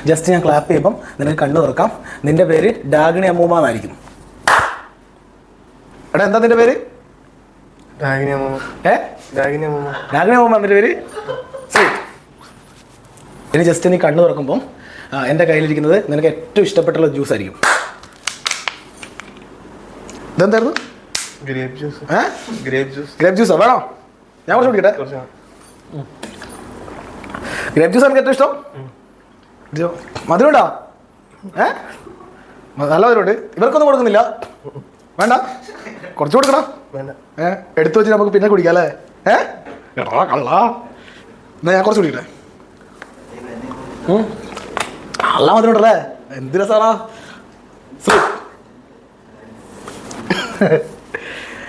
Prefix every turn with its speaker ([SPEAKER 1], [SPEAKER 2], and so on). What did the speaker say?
[SPEAKER 1] Just ഞാൻ clap ചെയ്യുമ്പം നിനക്ക് കണ്ണു തുറക്കാം. നിന്റെ പേര് ഡാഗിണി അമ്മൂമ്മ എന്നായിരിക്കും. എടാ എന്താ നിന്റെ പേര്? ഡാഗിണി അമ്മൂമ്മ. ഡാഗിണി അമ്മൂമ്മ നിന്റെ പേര്? ശരി. ഇനി ജസ്റ്റ് നീ കണ്ണു തുറക്കുമ്പം എൻ്റെ കയ്യിലിരിക്കുന്നത് നിനക്ക് ഏറ്റവും ഇഷ്ടപ്പെട്ടുള്ള ജ്യൂസ് ആയിരിക്കും. ഇതെന്തായിരുന്നു? Grape juice. ഗ്രേപ്പ് ജ്യൂസോ വേണോ? ഞാൻ കുറച്ച് കുടിക്കട്ടെ. ഗ്രേപ്പ് ജ്യൂസ് എനിക്ക് ഏറ്റവും ഇഷ്ടം. മധുരമുണ്ടോ? നല്ല മധുരമുണ്ട്. ഇവർക്കൊന്നും കൊടുക്കുന്നില്ല. വേണ്ട, കുറച്ച് കൊടുക്കണം. എടുത്തു വെച്ച് നമുക്ക് പിന്നെ കുടിക്കാം അല്ലേ? എടാ കള്ള, എന്നാ ഞാൻ കുറച്ച് കുടിക്കട്ടെ. നല്ല മധുരമുണ്ടല്ലേ? എന്ത് രസാണോ.